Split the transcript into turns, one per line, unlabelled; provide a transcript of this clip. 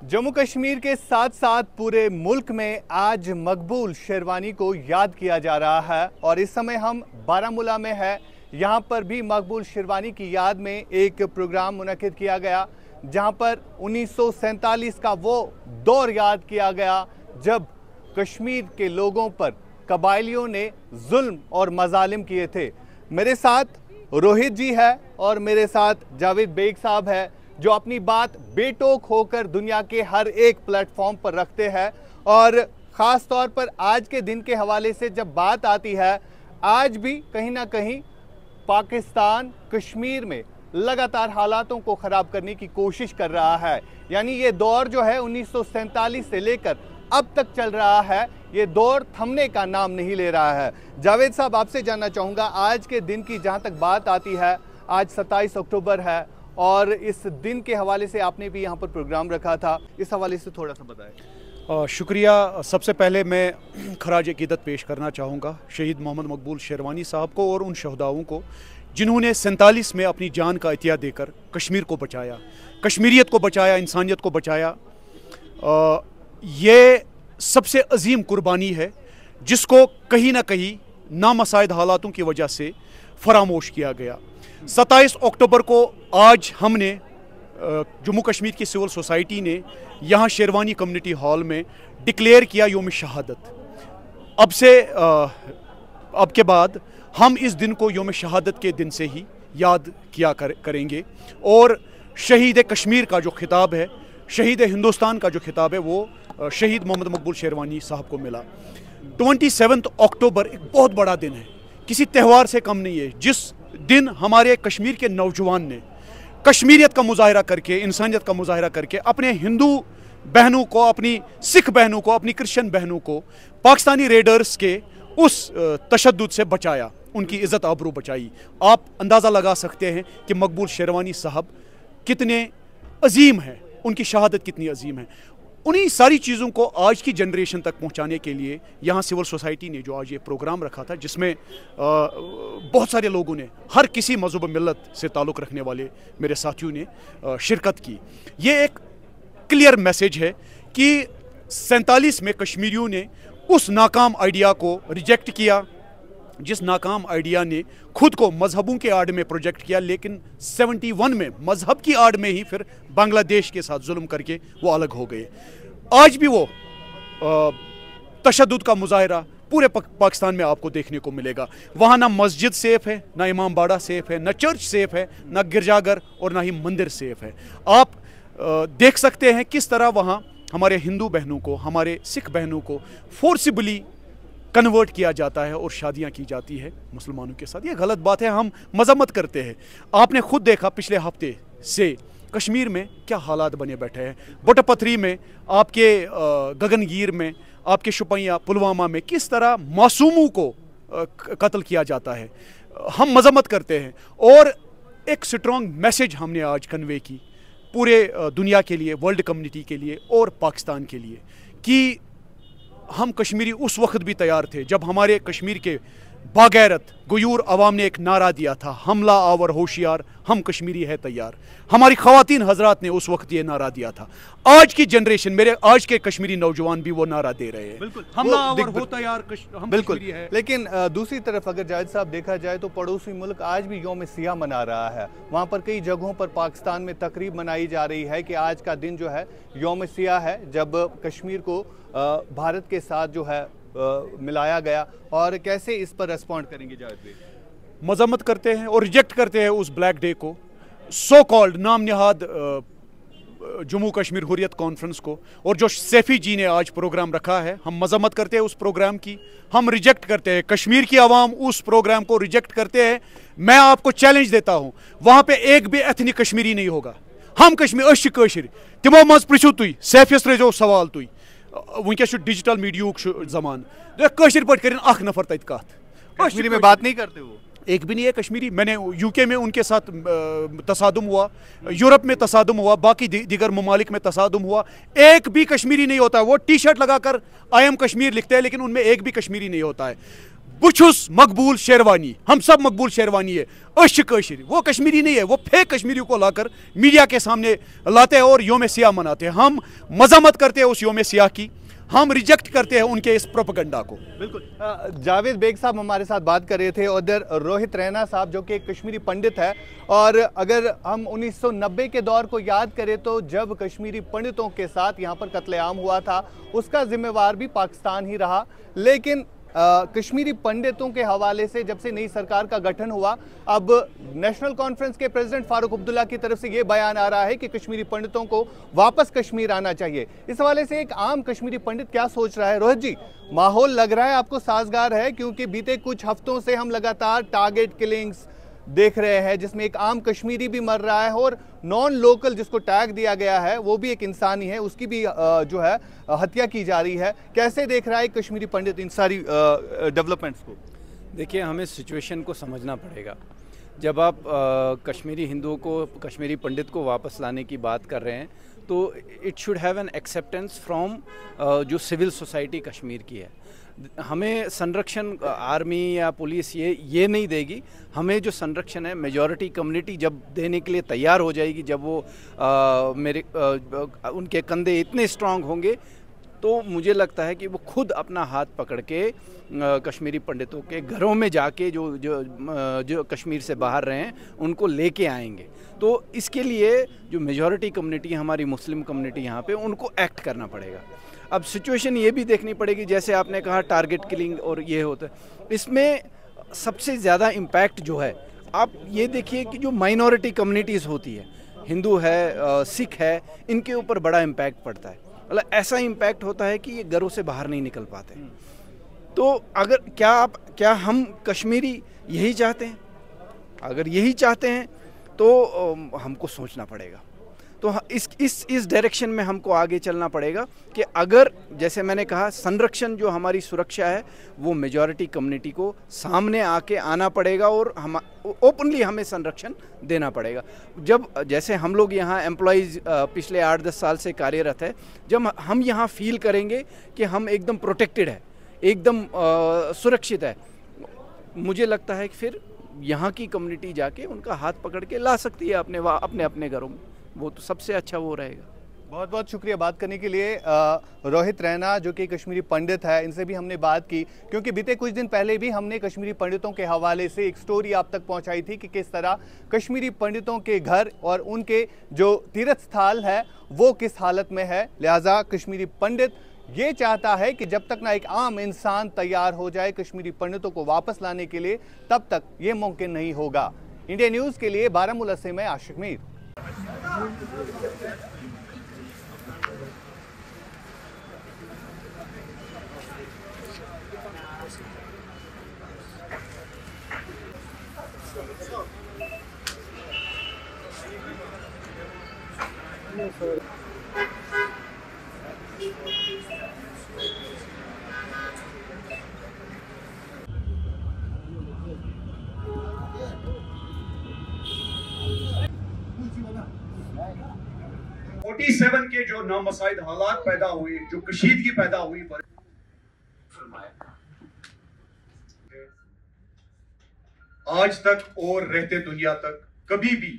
जम्मू कश्मीर के साथ साथ पूरे मुल्क में आज मकबूल शेरवानी को याद किया जा रहा है और इस समय हम बारामूला में है। यहाँ पर भी मकबूल शेरवानी की याद में एक प्रोग्राम मुनक्किद किया गया जहाँ पर 1947 का वो दौर याद किया गया जब कश्मीर के लोगों पर कबायलियों ने जुल्म और मजालिम किए थे। मेरे साथ रोहित जी है और मेरे साथ जावेद बेग साहब है जो अपनी बात बेटोक होकर दुनिया के हर एक प्लेटफॉर्म पर रखते हैं और ख़ास तौर पर आज के दिन के हवाले से जब बात आती है, आज भी कहीं ना कहीं पाकिस्तान कश्मीर में लगातार हालातों को ख़राब करने की कोशिश कर रहा है। यानी ये दौर जो है 1947 से लेकर अब तक चल रहा है, ये दौर थमने का नाम नहीं ले रहा है। जावेद साहब, आपसे जानना चाहूँगा, आज के दिन की जहाँ तक बात आती है, आज 27 अक्टूबर है और इस दिन के हवाले से आपने भी यहाँ पर प्रोग्राम रखा था, इस हवाले से थोड़ा सा बताएं।
शुक्रिया। सबसे पहले मैं खराज अकीदत पेश करना चाहूँगा शहीद मोहम्मद मकबूल शेरवानी साहब को और उन शहदाओं को जिन्होंने 47 में अपनी जान का इतिया देकर कश्मीर को बचाया, कश्मीरियत को बचाया, इंसानियत को बचाया। ये सबसे अजीम कुर्बानी है जिसको कहीं ना कहीं नामसाइद हालातों की वजह से फरामोश किया गया। 27 अक्टूबर को आज हमने जम्मू कश्मीर की सिविल सोसाइटी ने यहाँ शेरवानी कम्युनिटी हॉल में डिक्लेयर किया योम शहादत। अब के बाद हम इस दिन को योम शहादत के दिन से ही याद किया करेंगे और शहीद कश्मीर का जो खिताब है, शहीद हिंदुस्तान का जो खिताब है, वो शहीद मोहम्मद मकबूल शेरवानी साहब को मिला। 27 अक्टूबर एक बहुत बड़ा दिन है, किसी त्यौहार से कम नहीं है, जिस दिन हमारे कश्मीर के नौजवान ने कश्मीरियत का मुजाहरा करके, इंसानियत का मुजाहरा करके अपने हिंदू बहनों को, अपनी सिख बहनों को, अपनी क्रिश्चियन बहनों को पाकिस्तानी रेडर्स के उस तशद्दुद से बचाया, उनकी इज़्ज़त आबरू बचाई। आप अंदाज़ा लगा सकते हैं कि मकबूल शेरवानी साहब कितने अजीम हैं, उनकी शहादत कितनी अजीम है। उन्हीं सारी चीज़ों को आज की जनरेशन तक पहुंचाने के लिए यहाँ सिविल सोसाइटी ने जो आज ये प्रोग्राम रखा था, जिसमें बहुत सारे लोगों ने, हर किसी मज़हब मिल्लत से ताल्लुक़ रखने वाले मेरे साथियों ने शिरकत की। ये एक क्लियर मैसेज है कि 47 में कश्मीरियों ने उस नाकाम आइडिया को रिजेक्ट किया जिस नाकाम आइडिया ने खुद को मजहबों के आड़ में प्रोजेक्ट किया, लेकिन 71 में मजहब की आड़ में ही फिर बांग्लादेश के साथ जुल्म करके वो अलग हो गए। आज भी वो तशद्दुद का मुजाहरा पूरे पाकिस्तान में आपको देखने को मिलेगा। वहाँ ना मस्जिद सेफ है, ना इमाम बाड़ा सेफ है, ना चर्च सेफ है, ना गिरजाघर और ना ही मंदिर सेफ है। आप देख सकते हैं किस तरह वहाँ हमारे हिंदू बहनों को, हमारे सिख बहनों को फोर्सिबली कन्वर्ट किया जाता है और शादियां की जाती है मुसलमानों के साथ। ये गलत बात है, हम मजम्मत करते हैं। आपने खुद देखा पिछले हफ्ते से कश्मीर में क्या हालात बने बैठे हैं। बोटापथरी में, आपके गगनगीर में, आपके शुपैया पुलवामा में किस तरह मासूमों को कत्ल किया जाता है। हम मजम्मत करते हैं और एक स्ट्रॉन्ग मैसेज हमने आज कन्वे की पूरे दुनिया के लिए, वर्ल्ड कम्युनिटी के लिए और पाकिस्तान के लिए कि हम कश्मीरी उस वक्त भी तैयार थे जब हमारे कश्मीर के बागैरत गयूर अवाम ने एक नारा दिया था, हमला आवर होशियार, हम कश्मीरी है तैयार। हमारी ख़वातीन हजरात ने उस वक्त ये नारा दिया था। आज की जनरेशन, मेरे आज के कश्मीरी नौजवान भी वो नारा दे रहे हैं, बिल्कुल हमला आवर हो तैयार, हम
बिल्कुल
कश्मीरी है।
लेकिन दूसरी तरफ अगर जावेद साहब देखा जाए तो पड़ोसी मुल्क आज भी यौम सियाह मना रहा है। वहाँ पर कई जगहों पर पाकिस्तान में तकरीब मनाई जा रही है कि आज का दिन जो है यौम सियाह है, जब कश्मीर को भारत के साथ जो है मिलाया गया। और कैसे इस पर रेस्पॉन्ड करेंगे जावेद भाई?
मजम्मत करते हैं और रिजेक्ट करते हैं उस ब्लैक डे को, सो कॉल्ड नाम निहाद जम्मू कश्मीर हुर्रियत कॉन्फ्रेंस को, और जो सैफी जी ने आज प्रोग्राम रखा है, हम मजम्मत करते हैं उस प्रोग्राम की, हम रिजेक्ट करते हैं। कश्मीर की आवाम उस प्रोग्राम को रिजेक्ट करते हैं। मैं आपको चैलेंज देता हूँ, वहाँ पे एक भी एथनिक कश्मीरी नहीं होगा। हम कश्मीर तिमो मज पृछू तुई सैफियस रजो सवाल तुई, वनकस डिजिटल मीडिया जमान कश्मीर पे कर अख नफर तत कत,
कश्मीरी में बात नहीं करते, वो
एक भी नहीं है कश्मीरी। मैंने यूके में उनके साथ तसादुम हुआ, यूरोप में तसादुम हुआ, बाकी दीगर ममालिक में तसादुम हुआ, एक भी कश्मीरी नहीं होता है। वो टी शर्ट लगाकर आई एम कश्मीर लिखते हैं लेकिन उनमें एक भी कश्मीरी नहीं होता है। بچھس مقبول شیروانی, ہم سب مقبول شیروانی ہے, کشر, وہ کشمیری نہیں ہے, وہ فیک کشمیری کو لا کر میڈیا کے سامنے لاتے ہیں اور یوم سیاہ مناتے ہیں. ہم مذمت کرتے ہیں اس یوم سیاہ کی, ہم ریجیکٹ کرتے ہیں ان کے اس پروپیگنڈا کو.
بالکل. جاوید بیگ صاحب ہمارے ساتھ بات کر رہے تھے, ادھر روہت رینا صاحب جو کہ ایک کشمیری پنڈت ہے, اور اگر ہم 1990 کے دور کو یاد کریں تو جب کشمیری پنڈتوں کے ساتھ یہاں پر قتل عام ہوا تھا اس کا ذمہ وار بھی پاکستان ہی رہا. لیکن کشمیری پنڈتوں کے حوالے سے جب سے نئی سرکار کا گٹھن ہوا, اب نیشنل کانفرنس کے پریزیڈنٹ فاروق عبداللہ کی طرف سے یہ بیان آ رہا ہے کہ کشمیری پنڈتوں کو واپس کشمیر آنا چاہیے. اس حوالے سے ایک عام کشمیری پنڈت کیا سوچ رہا ہے؟ روہت جی, ماحول لگ رہا ہے آپ کو سازگار ہے؟ کیونکہ بیتے کچھ ہفتوں سے ہم لگاتار ٹارگٹ کلنگز دیکھ رہے ہیں جس میں ایک عام کشمیری بھی مر رہا ہے, اور نان لوکل جس کو ٹیگ دیا گیا ہے وہ بھی ایک انسانی ہے, اس کی بھی جو ہے ہتیا کی جا رہی ہے. کیسے دیکھ رہا ہے کشمیری پنڈت ان ساری ڈیولپمنٹس کو؟
دیکھیے, ہمیں سچویشن کو سمجھنا پڑے گا. جب آپ کشمیری ہندوؤں کو, کشمیری پنڈت کو واپس لانے کی بات کر رہے ہیں تو it should have an acceptance from جو سول سوسائٹی کشمیر کی ہے. ہمیں سنرکشن آرمی یا پولیس یہ نہیں دے گی. ہمیں جو سنرکشن ہے میجورٹی کمیونٹی جب دینے کے لیے تیار ہو جائے گی, جب وہ ان کے کندھے اتنے اسٹرانگ ہوں گے تو مجھے لگتا ہے کہ وہ خود اپنا ہاتھ پکڑ کے کشمیری پنڈتوں کے گھروں میں جا کے جو کشمیر سے باہر رہے ہیں ان کو لے کے آئیں گے. تو اس کے لیے جو میجورٹی کمیونٹی ہماری مسلم کمیونٹی یہاں پہ, ان کو ایکٹ کرنا پڑے گا. اب سچویشن یہ بھی دیکھنی پڑے گی, جیسے آپ نے کہا ٹارگٹ کلنگ اور یہ ہوتا ہے, اس میں سب سے زیادہ امپیکٹ جو ہے, آپ یہ دیکھیے کہ جو مائنورٹی کمیونٹیز ہوتی ہے, ہندو ہے, سکھ ہے, ان کے اوپر بڑا امپیکٹ پڑتا ہے. مطلب ایسا امپیکٹ ہوتا ہے کہ یہ گھروں سے باہر نہیں نکل پاتے. تو اگر کیا ہم کشمیری یہی چاہتے ہیں؟ اگر یہی چاہتے ہیں تو ہم کو سوچنا پڑے گا. تو اس ڈائریکشن میں ہم کو آگے چلنا پڑے گا کہ اگر جیسے میں نے کہا سنرکشن جو ہماری سرکشا ہے وہ میجورٹی کمیونٹی کو سامنے آ کے آنا پڑے گا, اور اوپنلی ہمیں سنرکشن دینا پڑے گا. جب جیسے ہم لوگ یہاں امپلائیز پچھلے 8-10 سال سے کاریرت ہے, جب ہم یہاں فیل کریں گے کہ ہم ایک دم پروٹیکٹڈ ہے, ایک دم سرکشت ہے, مجھے لگتا ہے کہ پھر یہاں کی کمیونٹی جا کے ان کا ہاتھ پکڑ کے لا سکتی ہے اپنے گھروں میں. وہ تو سب سے اچھا وہ رہے گا.
بہت بہت شکریہ بات کرنے کے لیے. روہت رینا جو کہ کشمیری پنڈت ہے, ان سے بھی ہم نے بات کی, کیونکہ بیتے کچھ دن پہلے بھی ہم نے کشمیری پنڈتوں کے حوالے سے ایک سٹوری آپ تک پہنچائی تھی کہ کس طرح کشمیری پنڈتوں کے گھر اور ان کے جو تیرتھ استھال ہے وہ کس حالت میں ہے. لہٰذا کشمیری پنڈت یہ چاہتا ہے کہ جب تک نہ ایک عام انسان تیار ہو جائے کشمیری پنڈتوں کو واپس لانے کے لیے, تب تک یہ ممکن نہیں ہوگا. انڈیا نیوز کے لیے بارہمولہ سے میں عاشق میر.
سیون کے جو نامساعد حالات پیدا ہوئے, جو کشیدگی پیدا ہوئی, آج تک اور رہتے دنیا تک کبھی بھی